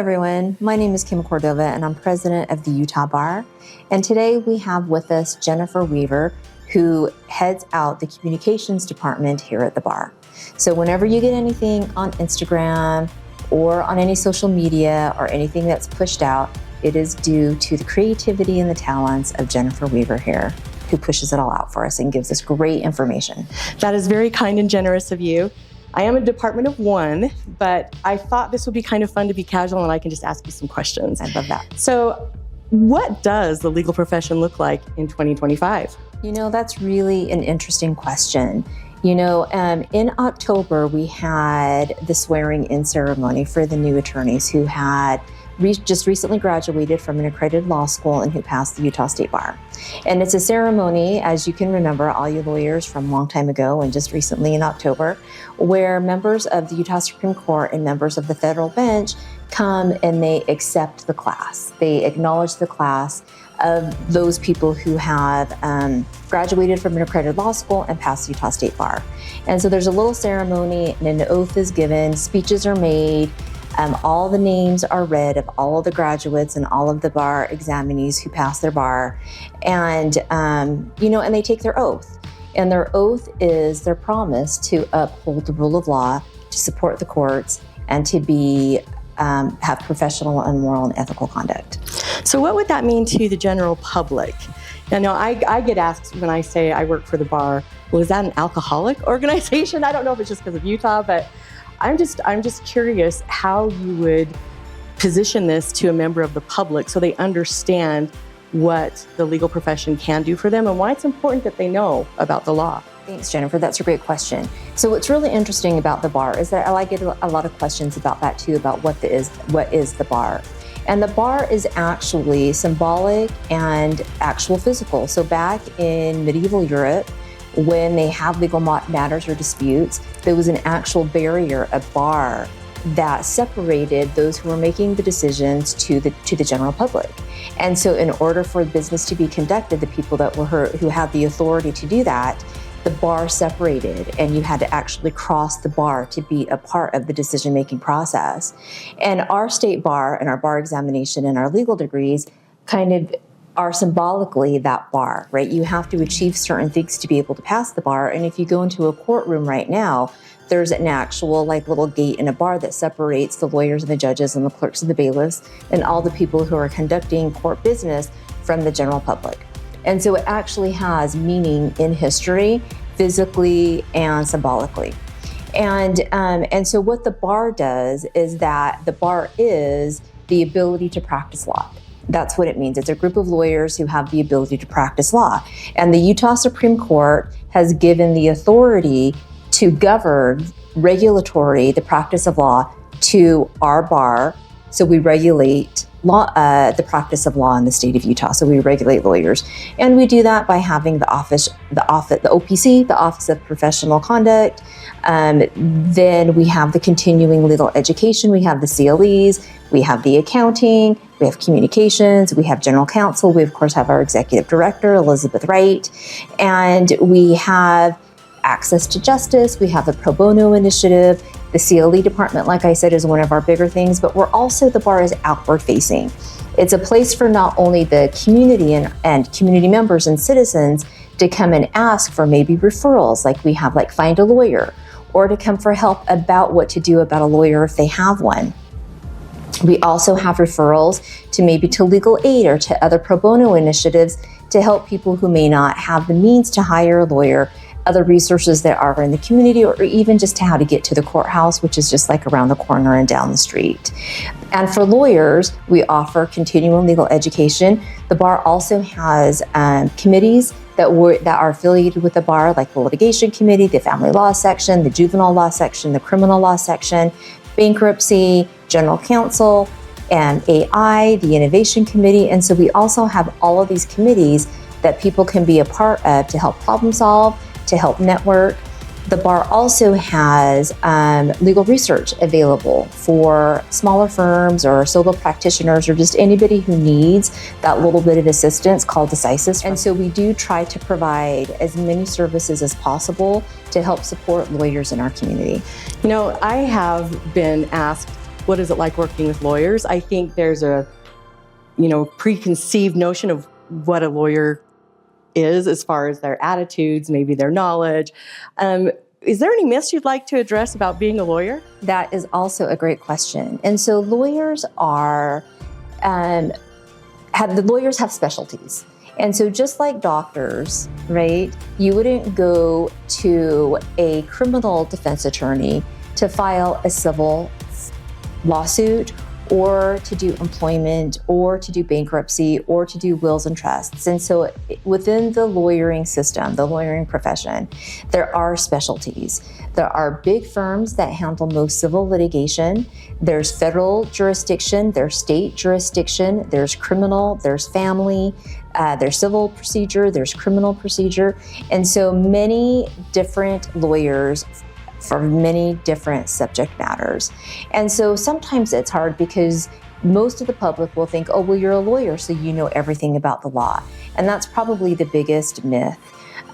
everyone. My name is Kim Cordova and I'm president of the Utah Bar. And today we have with us Jennifer Weaver, who heads out the communications department here at the bar. So whenever you get anything on Instagram or on any social media or anything that's pushed out, it is due to the creativity and the talents of Jennifer Weaver here, who pushes it all out for us and gives us great information. That is very kind and generous of you. I am a department of one, but I thought this would be kind of fun to be casual and I can just ask you some questions. I love that. So what does the legal profession look like in 2025? You know, that's really an interesting question. You know, in October, we had the swearing-in ceremony for the new attorneys who had just recently graduated from an accredited law school and who passed the Utah State Bar. And it's a ceremony, as you can remember, all you lawyers from a long time ago and just recently in October, where members of the Utah Supreme Court and members of the federal bench come and they accept the class. They acknowledge the class of those people who have graduated from an accredited law school and passed the Utah State Bar. And so there's a little ceremony and an oath is given, speeches are made, all the names are read of all of the graduates and all of the bar examinees who passed their bar. And, and they take their oath. And their oath is their promise to uphold the rule of law, to support the courts, and to be have professional and moral and ethical conduct. So what would that mean to the general public? Now, I get asked when I say I work for the bar, well, is that an alcoholic organization? I don't know if it's just because of Utah, but I'm just curious how you would position this to a member of the public so they understand what the legal profession can do for them and why it's important that they know about the law. Thanks, Jennifer. That's a great question. So what's really interesting about the bar is that I get a lot of questions about that too, about what is the bar. And the bar is actually symbolic and actual physical. So back in medieval Europe, when they had legal matters or disputes, there was an actual barrier, a bar, that separated those who were making the decisions to the general public. And so in order for business to be conducted, the people who had the authority to do that, the bar separated and you had to actually cross the bar to be a part of the decision-making process. And our state bar and our bar examination and our legal degrees kind of are symbolically that bar, right? You have to achieve certain things to be able to pass the bar. And if you go into a courtroom right now, there's an actual little gate in a bar that separates the lawyers and the judges and the clerks and the bailiffs and all the people who are conducting court business from the general public. And so it actually has meaning in history, physically and symbolically. And so what the bar does is that the bar is the ability to practice law. That's what it means. It's a group of lawyers who have the ability to practice law. And the Utah Supreme Court has given the authority to govern the practice of law to our bar. So we regulate law, the practice of law in the state of Utah. So we regulate lawyers. And we do that by having the OPC, the Office of Professional Conduct. Then we have the continuing legal education. We have the CLEs. We have the accounting. We have communications. We have general counsel. We, of course, have our executive director, Elizabeth Wright. And we have access to justice. We have a pro bono initiative. The CLE department, like I said, is one of our bigger things, but the bar is outward facing. It's a place for not only the community and community members and citizens to come and ask for maybe referrals, like we have Find a Lawyer, or to come for help about what to do about a lawyer if they have one. We also have referrals to legal aid or to other pro bono initiatives to help people who may not have the means to hire a lawyer, other resources that are in the community, or even just how to get to the courthouse, which is just around the corner and down the street. And for lawyers, we offer continuing legal education. The bar also has committees that are affiliated with the bar, like the litigation committee, the family law section, the juvenile law section, the criminal law section, bankruptcy, general counsel, and AI, the innovation committee. And so we also have all of these committees that people can be a part of to help problem solve, to help network. The bar also has legal research available for smaller firms or solo practitioners or just anybody who needs that little bit of assistance called decisive. And so we do try to provide as many services as possible to help support lawyers in our community. You know, I have been asked what is it like working with lawyers, I think there's a, preconceived notion of what a lawyer is as far as their attitudes, maybe their knowledge. Is there any myths you'd like to address about being a lawyer? That is also a great question. And so lawyers lawyers have specialties. And so just like doctors, right, you wouldn't go to a criminal defense attorney to file a civil lawsuit or to do employment or to do bankruptcy or to do wills and trusts. And so within the lawyering system, the lawyering profession, there are specialties. There are big firms that handle most civil litigation. There's federal jurisdiction, there's state jurisdiction, there's criminal, there's family, there's civil procedure, there's criminal procedure. And so many different lawyers for many different subject matters. And so sometimes it's hard because most of the public will think, oh, well, you're a lawyer, so you know everything about the law. And that's probably the biggest myth,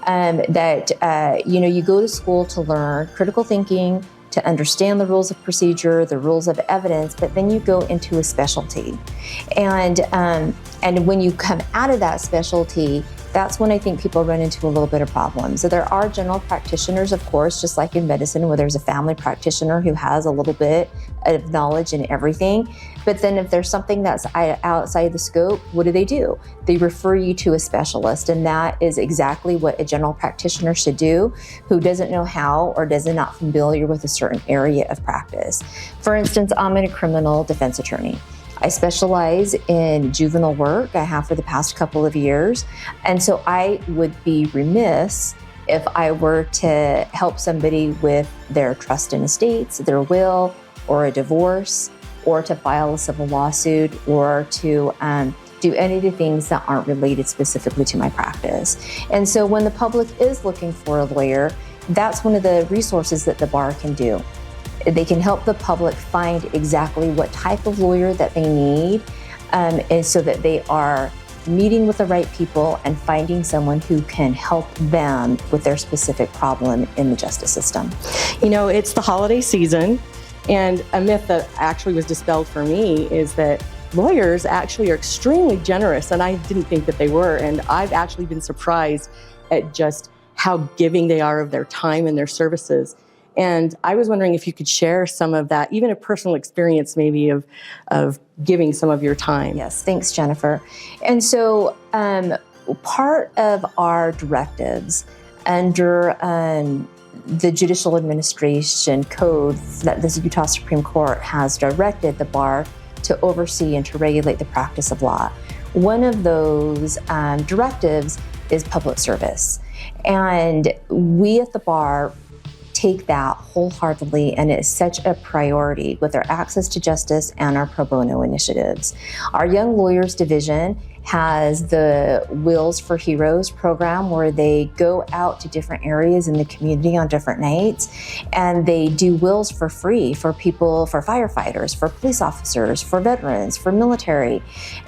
that you go to school to learn critical thinking, to understand the rules of procedure, the rules of evidence, but then you go into a specialty. And when you come out of that specialty, that's when I think people run into a little bit of problems. So there are general practitioners, of course, just like in medicine, where there's a family practitioner who has a little bit of knowledge in everything. But then if there's something that's outside the scope, what do? They refer you to a specialist. And that is exactly what a general practitioner should do, who doesn't know how or is not familiar with a certain area of practice. For instance, I'm a criminal defense attorney. I specialize in juvenile work. I have for the past couple of years. And so I would be remiss if I were to help somebody with their trust and estates, their will, or a divorce, or to file a civil lawsuit, or to do any of the things that aren't related specifically to my practice. And so when the public is looking for a lawyer, that's one of the resources that the bar can do. They can help the public find exactly what type of lawyer that they need, and so that they are meeting with the right people and finding someone who can help them with their specific problem in the justice system. It's the holiday season, and a myth that actually was dispelled for me is that lawyers actually are extremely generous, and I didn't think that they were, and I've actually been surprised at just how giving they are of their time and their services. And I was wondering if you could share some of that, even a personal experience maybe of giving some of your time. Yes, thanks, Jennifer. And so part of our directives under the Judicial Administration Code that the Utah Supreme Court has directed the bar to oversee and to regulate the practice of law. One of those directives is public service. And we at the bar take that wholeheartedly, and it's such a priority with our access to justice and our pro bono initiatives. Our Young Lawyers Division has the Wills for Heroes program, where they go out to different areas in the community on different nights, and they do wills for free for people, for firefighters, for police officers, for veterans, for military.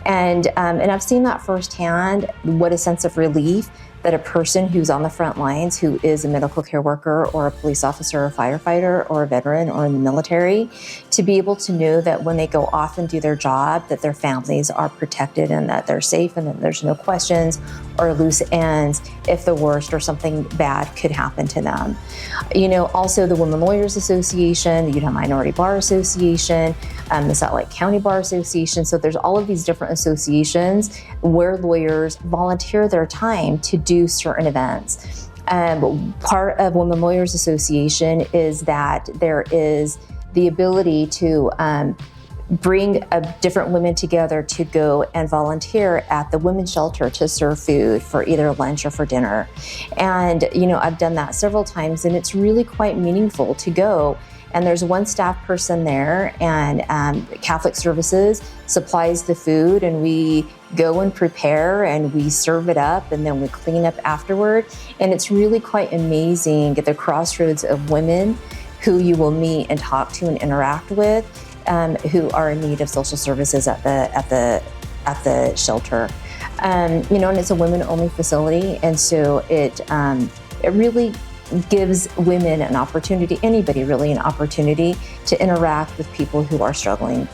And I've seen that firsthand, what a sense of relief that a person who's on the front lines, who is a medical care worker or a police officer or a firefighter or a veteran or in the military, to be able to know that when they go off and do their job, that their families are protected and that they're safe and that there's no questions or loose ends if the worst or something bad could happen to them. Also the Women Lawyers Association, the Utah Minority Bar Association, the Salt Lake County Bar Association. So there's all of these different associations where lawyers volunteer their time to do certain events. Part of Women Lawyers Association is that there is the ability to bring different women together to go and volunteer at the women's shelter to serve food for either lunch or for dinner. And, I've done that several times, and it's really quite meaningful to go. And there's one staff person there, and Catholic Services supplies the food, and we go and prepare and we serve it up, and then we clean up afterward. And it's really quite amazing at the crossroads of women who you will meet and talk to and interact with, who are in need of social services at the shelter. And it's a women-only facility, and so it really gives women an opportunity, anybody really, an opportunity to interact with people who are struggling.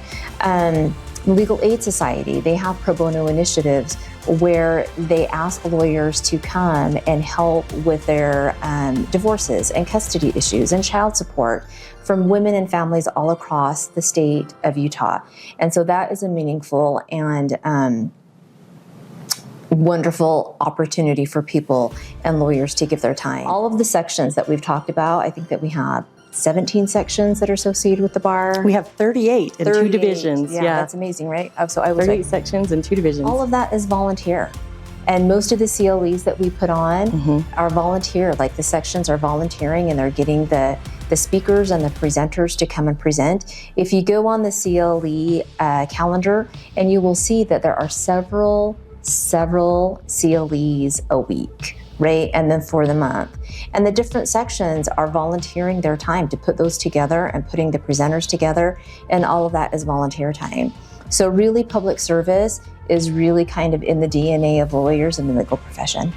Legal Aid Society, they have pro bono initiatives where they ask lawyers to come and help with their divorces and custody issues and child support from women and families all across the state of Utah. And so that is a meaningful and wonderful opportunity for people and lawyers to give their time. All of the sections that we've talked about, I think that we have 17 sections that are associated with the bar. We have 38 in 2 divisions. Yeah, that's amazing, right? So I was 38 right. sections and 2 divisions. All of that is volunteer. And most of the CLEs that we put on are volunteer, like the sections are volunteering and they're getting the speakers and the presenters to come and present. If you go on the CLE calendar, and you will see that there are several CLEs a week, right? And then for the month. And the different sections are volunteering their time to put those together and putting the presenters together, and all of that is volunteer time. So really, public service is really kind of in the DNA of lawyers in the legal profession.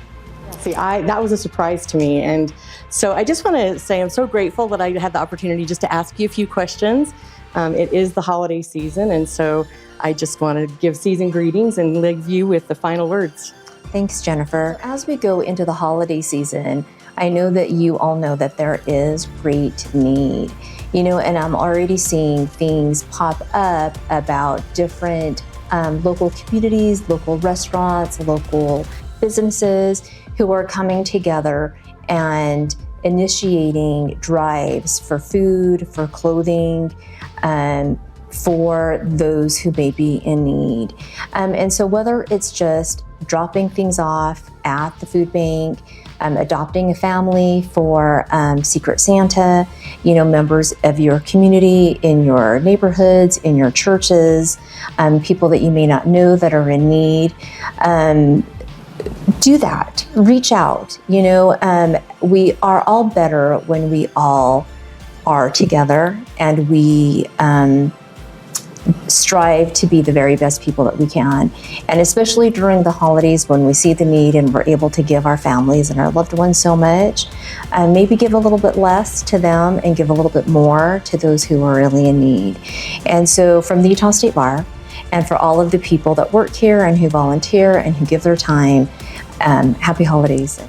See, that was a surprise to me. And so I just want to say I'm so grateful that I had the opportunity just to ask you a few questions. It is the holiday season, and so I just want to give season greetings and leave you with the final words. Thanks, Jennifer. As we go into the holiday season, I know that you all know that there is great need, and I'm already seeing things pop up about different local communities, local restaurants, local businesses who are coming together and initiating drives for food, for clothing, for those who may be in need. And so whether it's just dropping things off at the food bank, adopting a family for Secret Santa, members of your community, in your neighborhoods, in your churches, people that you may not know that are in need, do that. Reach out. We are all better when we all are together and we strive to be the very best people that we can. And especially during the holidays when we see the need and we're able to give our families and our loved ones so much, maybe give a little bit less to them and give a little bit more to those who are really in need. And so from the Utah State Bar, and for all of the people that work here and who volunteer and who give their time, happy holidays.